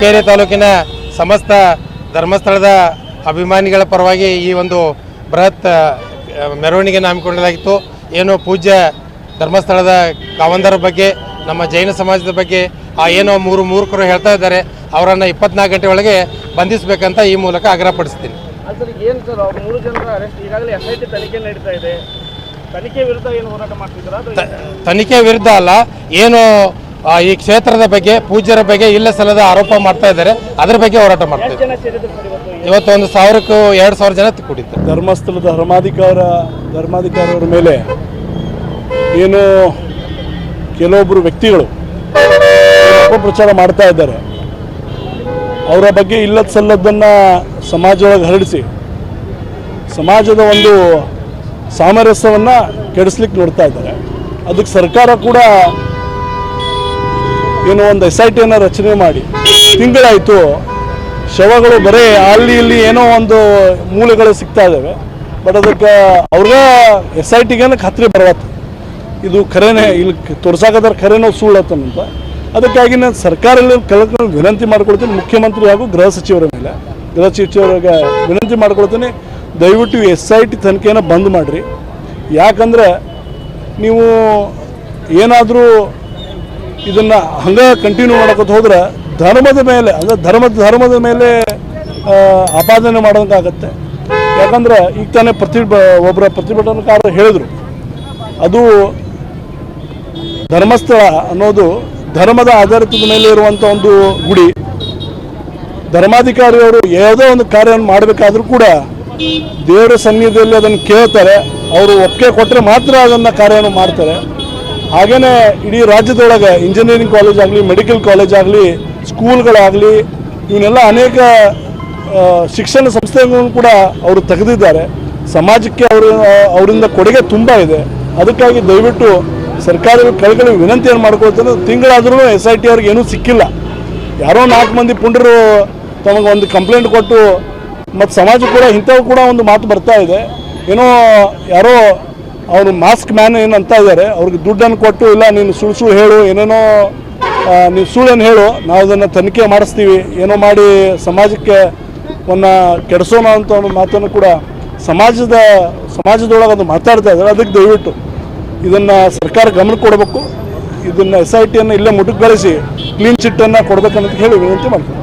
ಕೆರೆ ತಾಲೂಕಿನ ಸಮಸ್ತ ಧರ್ಮಸ್ಥಳದ ಅಭಿಮಾನಿಗಳ ಪರವಾಗಿ ಈ ಒಂದು ಬೃಹತ್ ಮೆರವಣಿಗೆ ಹಮ್ಮಿಕೊಳ್ಳಲಾಗಿತ್ತು. ಏನು ಪೂಜ್ಯ ಧರ್ಮಸ್ಥಳದ ಕಾವಂದರ ಬಗ್ಗೆ, ನಮ್ಮ ಜೈನ ಸಮಾಜದ ಬಗ್ಗೆ ಏನೋ ಮೂರ್ಖರು ಹೇಳ್ತಾ ಇದ್ದಾರೆ, ಅವರನ್ನು 24 ಗಂಟೆ ಒಳಗೆ ಬಂಧಿಸಬೇಕಂತ ಈ ಮೂಲಕ ಆಗ್ರಹಪಡಿಸ್ತೀನಿ. ಏನು ಸರ್, ಅವ್ರು 3 ಜನರ ಅರೆಸ್ಟ್ ಈಗಾಗಲೇ SIT ತನಿಖೆ ನಡೀತಾ ಇದೆ. ತನಿಖೆ ವಿರುದ್ಧ ಏನು ಹೋರಾಟ ಮಾಡ್ತಿದ್ದೀರಾ? ತನಿಖೆ ವಿರುದ್ಧ ಅಲ್ಲ, ಏನು ಈ ಕ್ಷೇತ್ರದ ಬಗ್ಗೆ, ಪೂಜ್ಯರ ಬಗ್ಗೆ ಇಲ್ಲ ಸಲ್ಲದ ಆರೋಪ ಮಾಡ್ತಾ ಇದ್ದಾರೆ, ಅದರ ಬಗ್ಗೆ ಹೋರಾಟ ಮಾಡ್ತಾ ಇದ್ದಾರೆ. ಇವತ್ತು 1,000ಕ್ಕೂ 2,000 ಜನ ಕೂಡಿದ್ದಾರೆ. ಧರ್ಮಸ್ಥಳದ ಧರ್ಮಾಧಿಕಾರಿಯವರ ಮೇಲೆ ಏನು ಕೆಲವೊಬ್ಬರು ವ್ಯಕ್ತಿಗಳು ಅಪಪ್ರಚಾರ ಮಾಡ್ತಾ ಇದ್ದಾರೆ, ಅವರ ಬಗ್ಗೆ ಇಲ್ಲದ ಸಲ್ಲದನ್ನು ಸಮಾಜದೊಳಗೆ ಹರಡಿಸಿ ಸಮಾಜದ ಒಂದು ಸಾಮರಸ್ಯವನ್ನು ಕೆಡಿಸ್ಲಿಕ್ಕೆ ನೋಡ್ತಾ ಇದ್ದಾರೆ. ಅದಕ್ಕೆ ಸರ್ಕಾರ ಕೂಡ ಏನೋ ಒಂದು SITಯನ್ನು ರಚನೆ ಮಾಡಿ ತಿಂಗಳಾಯಿತು, ಶವಗಳು ಬರೀ ಅಲ್ಲಿ ಇಲ್ಲಿ ಏನೋ ಒಂದು ಮೂಲೆಗಳು ಸಿಗ್ತಾ ಇದ್ದಾವೆ. ಬಟ್ ಅದಕ್ಕೆ ಅವ್ರಿಗೆ SITಗೆ ಖಾತ್ರಿ ಬರವತ್ತು, ಇದು ಖರೇನೆ ಇಲ್ಲಿ ತೋರ್ಸಾಕದಾರ ಖರೇನೋ ಸುಳ್ಳತ್ತಂತ. ಅದಕ್ಕಾಗಿ ನಾನು ಸರ್ಕಾರದಲ್ಲಿ ಕೆಲವು ವಿನಂತಿ ಮಾಡ್ಕೊಳ್ತೀನಿ, ಮುಖ್ಯಮಂತ್ರಿ ಹಾಗೂ ಗೃಹ ಸಚಿವರಿಗೆ ವಿನಂತಿ ಮಾಡ್ಕೊಳ್ತೀನಿ, ದಯವಿಟ್ಟು SIT ತನಿಖೆಯನ್ನು ಬಂದ್ ಮಾಡಿರಿ. ಯಾಕಂದರೆ ನೀವು ಏನಾದರೂ ಇದನ್ನು ಹಂಗೆ ಕಂಟಿನ್ಯೂ ಮಾಡೋಕ್ಕೆ ಹೋದ್ರೆ ಧರ್ಮದ ಮೇಲೆ, ಅಂದರೆ ಧರ್ಮದ ಮೇಲೆ ಆಪಾದನೆ ಮಾಡೋಕ್ಕಾಗತ್ತೆ. ಯಾಕಂದ್ರೆ ಈಗ ತಾನೇ ಒಬ್ಬರ ಪ್ರತಿಭಟನಾಕಾರರು ಹೇಳಿದರು, ಅದು ಧರ್ಮಸ್ಥಳ ಅನ್ನೋದು ಧರ್ಮದ ಆಧಾರಿತದ ಮೇಲೆ ಇರುವಂಥ ಒಂದು ಗುಡಿ. ಧರ್ಮಾಧಿಕಾರಿಯವರು ಯಾವುದೋ ಒಂದು ಕಾರ್ಯವನ್ನು ಮಾಡಬೇಕಾದ್ರೂ ಕೂಡ ದೇವರ ಸನ್ನಿಧಿಯಲ್ಲಿ ಅದನ್ನು ಕೇಳ್ತಾರೆ, ಅವರು ಒಪ್ಪಿಗೆ ಕೊಟ್ಟರೆ ಮಾತ್ರ ಅದನ್ನು ಕಾರ್ಯವನ್ನು ಮಾಡ್ತಾರೆ. ಹಾಗೆಯೇ ಇಡೀ ರಾಜ್ಯದೊಳಗೆ ಇಂಜಿನಿಯರಿಂಗ್ ಕಾಲೇಜ್ ಆಗಲಿ, ಮೆಡಿಕಲ್ ಕಾಲೇಜ್ ಆಗಲಿ, ಸ್ಕೂಲ್ಗಳಾಗಲಿ, ಇವನ್ನೆಲ್ಲ ಅನೇಕ ಶಿಕ್ಷಣ ಸಂಸ್ಥೆಗಳನ್ನು ಕೂಡ ಅವರು ತೆಗೆದಿದ್ದಾರೆ. ಸಮಾಜಕ್ಕೆ ಅವರಿಂದ ಕೊಡುಗೆ ತುಂಬ ಇದೆ. ಅದಕ್ಕಾಗಿ ದಯವಿಟ್ಟು ಸರ್ಕಾರದ ಕೆಳಗಡೆ ವಿನಂತಿಯನ್ನು ಮಾಡ್ಕೊಳ್ತಾರೆ, ತಿಂಗಳಾದ್ರೂ SIT ಅವ್ರಿಗೆ ಏನೂ ಸಿಕ್ಕಿಲ್ಲ. ಯಾರೋ 4 ಮಂದಿ ಪುಂಡರು ತಮಗೆ ಒಂದು ಕಂಪ್ಲೇಂಟ್ ಕೊಟ್ಟು, ಮತ್ತು ಸಮಾಜ ಕೂಡ ಇಂಥವು ಕೂಡ ಒಂದು ಮಾತು ಬರ್ತಾ ಇದೆ, ಏನೋ ಯಾರೋ ಅವರು ಮಾಸ್ಕ್ ಮ್ಯಾನ್ ಏನು ಅಂತ ಇದ್ದಾರೆ, ಅವ್ರಿಗೆ ದುಡ್ಡನ್ನು ಕೊಟ್ಟು, ಇಲ್ಲ ನೀನು ಸುಳ್ಳು ಹೇಳು, ಏನೇನೋ ನೀವು ಸುಳ್ಳನ್ನು ಹೇಳು, ನಾವು ಅದನ್ನು ತನಿಖೆ ಮಾಡಿಸ್ತೀವಿ, ಏನೋ ಮಾಡಿ ಸಮಾಜಕ್ಕೆ ಒಂದು ಕೆಡಿಸೋಣ ಅಂತ ಒಂದು ಮಾತನ್ನು ಕೂಡ ಸಮಾಜದೊಳಗೆ ಅದು ಮಾತಾಡ್ತಾ ಇದ್ದಾರೆ. ಅದಕ್ಕೆ ದಯವಿಟ್ಟು ಇದನ್ನು ಸರ್ಕಾರ ಗಮನ ಕೊಡಬೇಕು, ಇದನ್ನು SITಯನ್ನು ಇಲ್ಲೇ ಮುಟ್ಟುಗೊಳಿಸಿ ಕ್ಲೀನ್ ಚಿಟ್ಟನ್ನು ಕೊಡಬೇಕಂತ ಹೇಳಿ ವಿನಂತಿ ಮಾಡ್ತೀನಿ.